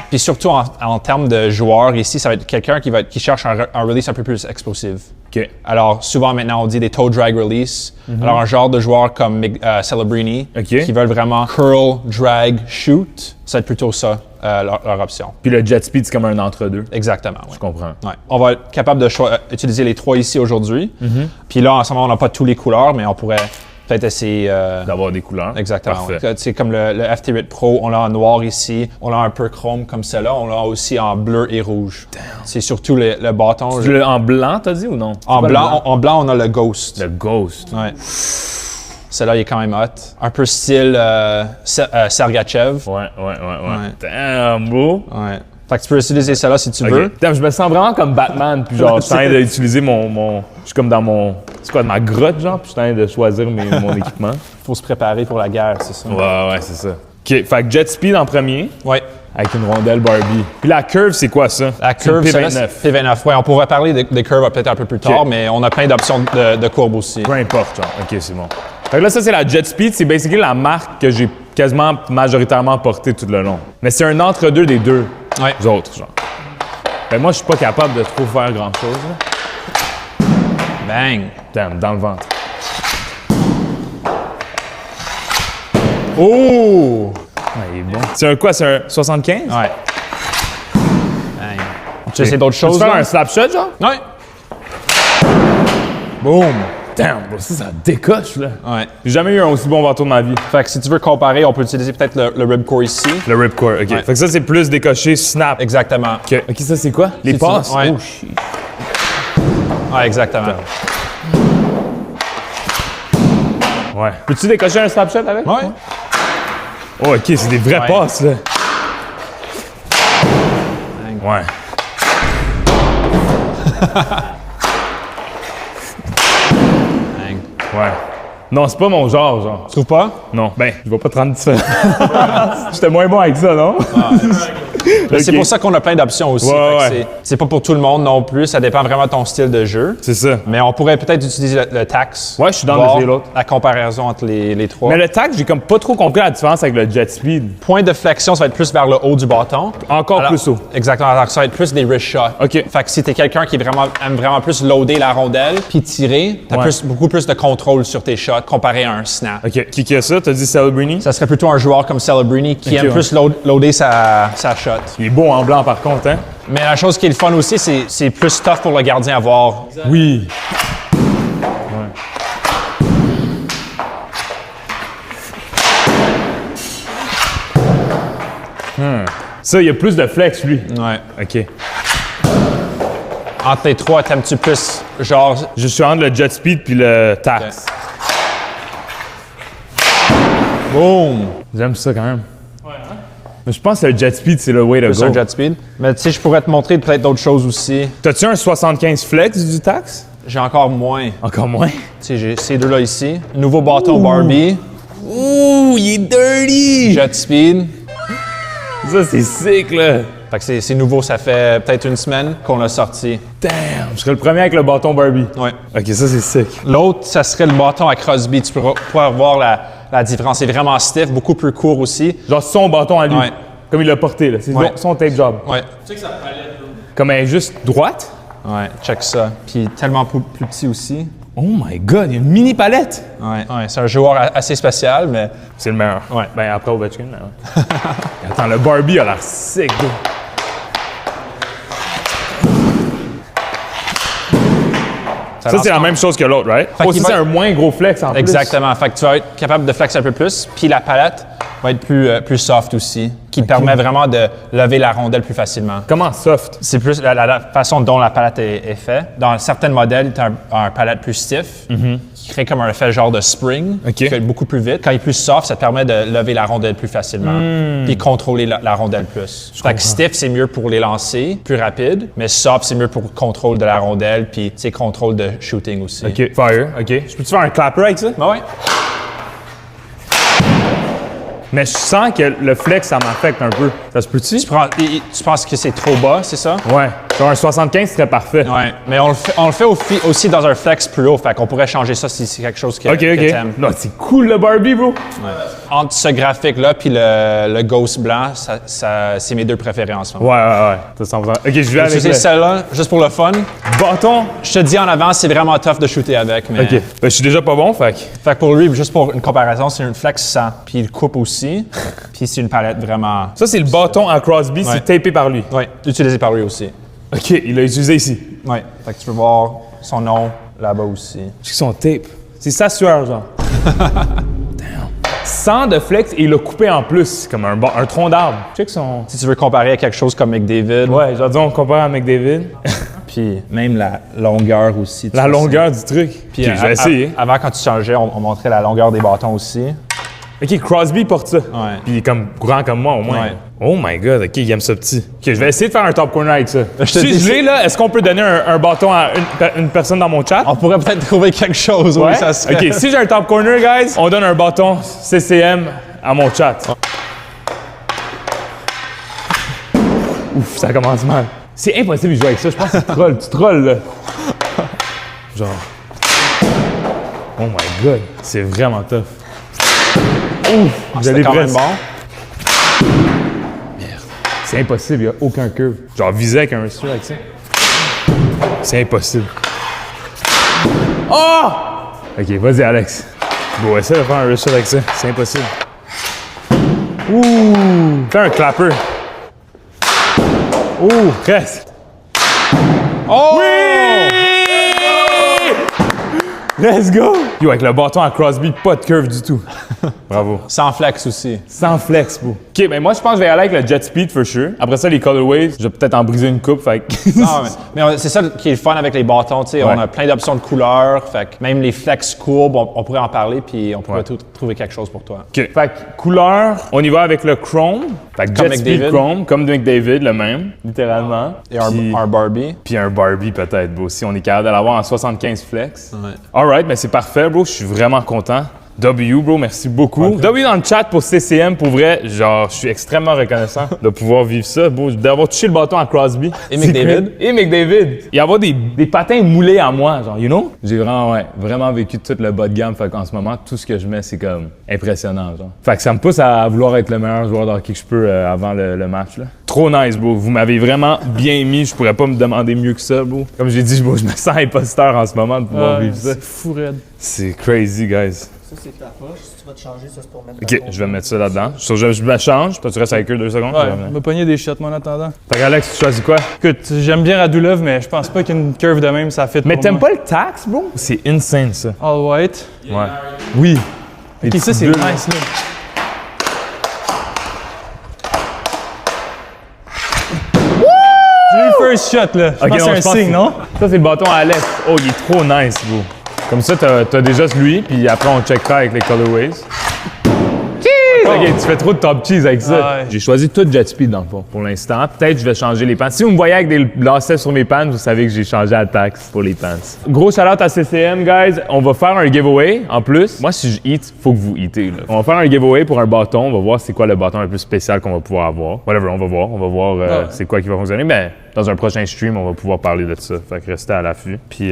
Puis surtout, en termes de joueurs, ici, ça va être quelqu'un qui cherche un release un peu plus explosif. Ok. Alors, souvent, maintenant, on dit des toe drag release. Alors, un genre de joueur comme Celebrini, Ok. qui veulent vraiment curl, drag, shoot, ça va être plutôt ça, leur option. Puis le jet speed, c'est comme un entre-deux. Exactement, oui. Je comprends. Ouais. On va être capable de utiliser les trois ici aujourd'hui. Puis là, en ce moment, on n'a pas tous les couleurs, mais on pourrait Peut-être essayer... D'avoir des couleurs. Exactement. Parfait. C'est comme le FT8 Pro, on l'a en noir ici, on l'a un peu chrome comme celle-là, on l'a aussi en bleu et rouge. C'est surtout le bâton. En blanc, t'as dit ou non? En blanc, on a le Ghost. Le Ghost. Ouais. Celle-là, il est quand même hot. Un peu style Sergachev. Ouais. Damn, bro. Ouais. Fait que tu peux utiliser celle-là si tu veux. Damn, je me sens vraiment comme Batman, puis genre, je suis en train d'utiliser mon... Je suis comme dans mon... C'est quoi, ma grotte, genre, puis je suis en train de choisir mon équipement. Faut se préparer pour la guerre, c'est ça. Ouais, c'est ça. OK, fait que Jet Speed en premier, Ouais. avec une rondelle Barbie. Puis la curve, c'est quoi ça? La curve, c'est celle-là, P29. P29. Ouais, on pourrait parler des curves peut-être un peu plus tard, Ok. mais on a plein d'options de courbes aussi. Peu importe, genre. OK, c'est bon. Fait que là, ça, c'est la Jet Speed. C'est basically la marque que j'ai quasiment majoritairement portée tout le long. Mais c'est un entre-deux des deux autres, genre. Ben moi, je suis pas capable de trop faire grand-chose, là. Bang! Damn, dans le ventre. Oh! Ouais, il est bon. C'est un quoi? C'est un 75? Ouais. Bang. Tu essaies d'autres Tu choses, peux faire là? un slap shot, genre? Ouais. Boom! Damn, bro, ça décoche, là. Ouais. J'ai jamais eu un aussi bon bâton de ma vie. Fait que si tu veux comparer, on peut utiliser peut-être le ribcore ici. Le ripcore, OK. Ouais. Fait que ça, c'est plus décoché snap. Exactement. OK, ça, c'est quoi? Les C'est passes? ça, ouais. Oh, shit. Ouais, exactement. Ouais. Peux-tu décocher un snap shot avec? Ouais. Oh, OK, c'est des vraies Ouais. passes, là. Ouais. Bang. Ouais. Non, c'est pas mon genre. Tu trouves pas? Non. Ben, je vais pas te rendre différent. J'étais moins bon avec ça, non? Mais c'est Ok. pour ça qu'on a plein d'options aussi. Ouais, Fait que ouais. c'est pas pour tout le monde non plus. Ça dépend vraiment de ton style de jeu. C'est ça. Mais on pourrait peut-être utiliser le tax. Ouais, je suis dans voir d'essayer l'autre. La comparaison entre les trois. Mais le tac, j'ai comme pas trop compris la différence avec le jet speed. Point de flexion, ça va être plus vers le haut du bâton. Encore Alors, plus haut. Exactement. Alors, ça va être plus des wrist shots. OK. Fait que si t'es quelqu'un qui aime vraiment plus loader la rondelle puis tirer, t'as Ouais. beaucoup plus de contrôle sur tes shots comparé à un snap. OK. Qui a ça? T'as dit Celebrini? Ça serait plutôt un joueur comme Celebrini qui Ok, aime ouais. plus loader sa shot. Il est beau en blanc, par contre, hein? Mais la chose qui est le fun aussi, c'est plus tough pour le gardien à voir. Oui. Ça, il y a plus de flex, lui. Ouais. OK. Entre les trois, t'aimes-tu plus genre. Je suis entre le jet speed puis le tax. Boom! J'aime ça quand même. Mais je pense que le jet speed, c'est le way to Plus go. un jet speed. Mais tu sais, je pourrais te montrer peut-être d'autres choses aussi. T'as-tu un 75 flex du tax? J'ai encore moins. Encore moins. Tu sais, j'ai ces deux-là ici. Nouveau bâton Barbie. Ouh, il est dirty! Jet speed. Ça, c'est sick, là. Fait que c'est nouveau, ça fait peut-être une semaine qu'on l'a sorti. Damn, je serais le premier avec le bâton Barbie. Ouais. OK, ça, c'est sick. L'autre, ça serait le bâton à Crosby. Tu pourras voir la différence. C'est vraiment stiff, beaucoup plus court aussi. Genre son bâton à lui. Ouais. Comme il l'a porté, là. C'est Ouais. son tape job. Ouais. Comme elle est juste droite. Ouais, check ça. Puis tellement plus petit aussi. Oh my God, il y a une mini palette. Ouais. C'est un joueur assez spécial, mais C'est le meilleur. Ouais. Ben, après Ovechkin, mais ouais. Attends, le Barbie a l'air sick, bro. Ça, c'est la même chose que l'autre, right? Fait Oh, qu'il ça, c'est va- un moins gros flex en plus. exactement. Fait que tu vas être capable de flexer un peu plus. Puis la palette va être plus soft aussi, qui permet vraiment de lever la rondelle plus facilement. Comment soft? C'est plus la façon dont la palette est faite. Dans certains modèles, tu as un palette plus stiff, qui crée comme un effet genre de spring, OK. qui fait beaucoup plus vite. Quand il est plus soft, ça te permet de lever la rondelle plus facilement, puis contrôler la rondelle plus. Fait que stiff, c'est mieux pour les lancer, plus rapide, mais soft, c'est mieux pour le contrôle de la rondelle, puis contrôle de shooting aussi. OK, fire, OK. Je peux-tu faire un clapper avec ça? Ben ouais. Mais je sens que le flex, ça m'affecte un peu. Ça se peut-tu? Tu penses que c'est trop bas, c'est ça? Ouais. Genre un 75 serait parfait. Ouais, mais on le fait aussi dans un flex plus haut, fait qu'on pourrait changer ça si c'est quelque chose que, OK, que OK. t'aimes. Non, c'est cool, le Barbie, bro. Entre ce graphique-là puis le Ghost blanc, c'est mes deux préférés en ce moment. Ouais. Ça s'en va. OK, je vais avec Utiliser le celle-là, juste pour le fun. bâton. Je te dis en avance, c'est vraiment tough de shooter avec, mais... OK. Ben, je suis déjà pas bon, fait que... Fait que pour lui, juste pour une comparaison, c'est une flex 100, puis il coupe aussi, puis c'est une palette vraiment... Ça, c'est le bâton à Crosby, Ouais. c'est tapé par lui. Oui, utilisé par lui aussi. OK, il l'a utilisé ici. Oui, fait que tu peux voir son nom là-bas aussi. C'est son tape. C'est sa sueur, genre. Damn. 100 de flex et il l'a coupé en plus, comme un tronc d'arbre. Check son... Si tu veux comparer à quelque chose comme McDavid. Ouais, je vais dire, on compare à McDavid. Puis même la longueur aussi. La longueur du truc. Puis Ok, je vais essayer. Avant, quand tu changeais, on montrait la longueur des bâtons aussi. OK, Crosby porte ça. Ouais. Puis il est comme grand comme moi, au moins. Ouais. Oh my God, OK, il aime ça petit. OK, je vais essayer de faire un top corner avec ça. te Si dis je l'ai, là, est-ce qu'on peut donner un bâton à une personne dans mon chat? On pourrait peut-être trouver quelque chose, Ouais? oui, ça serait. OK, si j'ai un top corner, guys, on donne un bâton CCM à mon chat. Ouf, ça commence mal. C'est impossible de jouer avec ça. Je pense que tu trolls, là. Genre... Oh my God, c'est vraiment tough. Ouf, vous allez quand même presque. bon. C'est impossible, il n'y a aucun curve. Genre viser avec un rusher avec ça. C'est impossible. Oh! Ok, vas-y Alex. Bon, essaie de faire un rusher avec ça. C'est impossible. Ouh! Fais un clapper. Ouh, presque. Oh! Oui! Let's go! Yo, avec le bâton à Crosby, pas de curve du tout. Bravo. Sans flex aussi. Sans flex, bro. OK, ben moi, je pense que je vais aller avec le Jet Speed, for sure. Après ça, les colorways, je vais peut-être en briser une coupe, fait que... Non, mais c'est ça qui est le fun avec les bâtons, tu sais. Ouais. On a plein d'options de couleurs, fait que même les flex courbes, on pourrait en parler, puis on pourrait trouver quelque chose pour toi. OK. Fait que couleur, on y va avec le Chrome. Fait que Comme Jet Speed McDavid. Chrome, comme de McDavid, le même, littéralement. Et Puis- un Barbie. Puis un Barbie, peut-être, bro. Si on est capable de l'avoir en 75 flex. Ouais. Alright, ben c'est parfait, bro. Je suis vraiment content. W, bro, merci beaucoup. W dans le chat pour CCM, pour vrai, genre, je suis extrêmement reconnaissant de pouvoir vivre ça, bro, d'avoir touché le bâton à Crosby. Et McDavid. Et McDavid. Et avoir des patins moulés à moi, genre, you know? J'ai vraiment, vraiment vécu tout le bas de gamme, fait qu'en ce moment, tout ce que je mets, c'est comme impressionnant, genre. Fait que ça me pousse à vouloir être le meilleur joueur de hockey que je peux avant le match, là. Trop nice, bro. Vous m'avez vraiment bien mis, je pourrais pas me demander mieux que ça, bro. Comme j'ai dit, bro, je me sens imposteur en ce moment de pouvoir vivre ça. C'est fou raide. C'est crazy, guys. Ça, c'est ta poche. Si tu vas te changer, ça, c'est pour mettre OK, je vais mettre ça là-dedans. Je me change. Toi, tu restes avec eux 2 secondes. Ouais, je vais on revenir. m'a pogné des shots, moi, en attendant. Fait qu'Alex, tu choisis quoi? Écoute, j'aime bien Radulov, mais je pense pas qu'une curve de même, ça fit Mais pour t'aimes moi. pas le tax, bro? C'est insane, ça. All white. Ouais. Oui. OK, ça, c'est nice, là. J'ai eu le first shot, là. Je Ok, pense que non, c'est je un pense signe, que- non? Ça, c'est le bâton à Alex. Oh, il est trop nice, bro. Comme ça, t'as déjà lui, puis après, on checkera avec les colorways. OK, tu fais trop de top cheese avec ça. Ah ouais. J'ai choisi tout Jet Speed, dans le fond, pour l'instant. Peut-être je vais changer les pants. Si vous me voyez avec des lacets sur mes pants, vous savez que j'ai changé à taxe pour les pants. Gros shout-out à CCM, guys. On va faire un giveaway, en plus. Moi, si je eat, faut que vous eatez, là. On va faire un giveaway pour un bâton. On va voir c'est quoi le bâton le plus spécial qu'on va pouvoir avoir. Whatever, on va voir. On va voir c'est quoi qui va fonctionner. Mais dans un prochain stream, on va pouvoir parler de ça. Fait que restez à l'affût. Puis,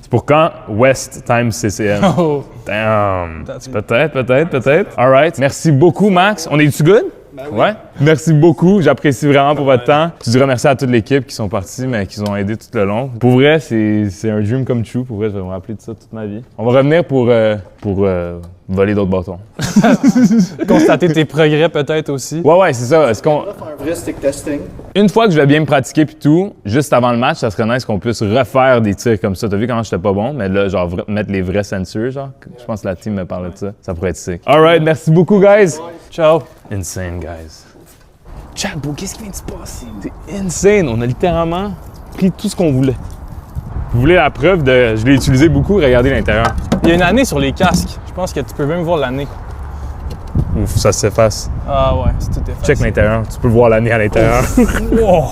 c'est pour quand? West Time CCM. Oh. Damn. Peut-être. All right. Merci beaucoup, Max. On est-tu good? Ben oui. Ouais. Merci beaucoup. J'apprécie vraiment pour votre temps. Je dirais merci à toute l'équipe qui sont partis, mais qui ont aidé tout le long. Pour vrai, c'est un dream come true. Pour vrai, je vais me rappeler de ça toute ma vie. On va revenir pour voler d'autres bâtons. Constater tes progrès, peut-être aussi. Ouais, c'est ça. Est-ce qu'on... On va faire un vrai stick testing. Une fois que je vais bien me pratiquer puis tout, juste avant le match, ça serait nice qu'on puisse refaire des tirs comme ça. T'as vu comment j'étais pas bon? Mais là, genre, mettre les vrais ceintures, genre. Je pense que la team me parlait de ça. Ça pourrait être sick. All right, merci beaucoup, guys. Ciao. Insane, guys. Chat, bro, qu'est-ce qui vient de se passer? C'est insane. On a littéralement pris tout ce qu'on voulait. Vous voulez la preuve de... Je l'ai utilisé beaucoup, regardez l'intérieur. Il y a une année sur les casques. Je pense que tu peux même voir l'année. Ouf, ça s'efface. Ah ouais, c'est tout effacé. Check l'intérieur. Tu peux voir l'année à l'intérieur. Wow.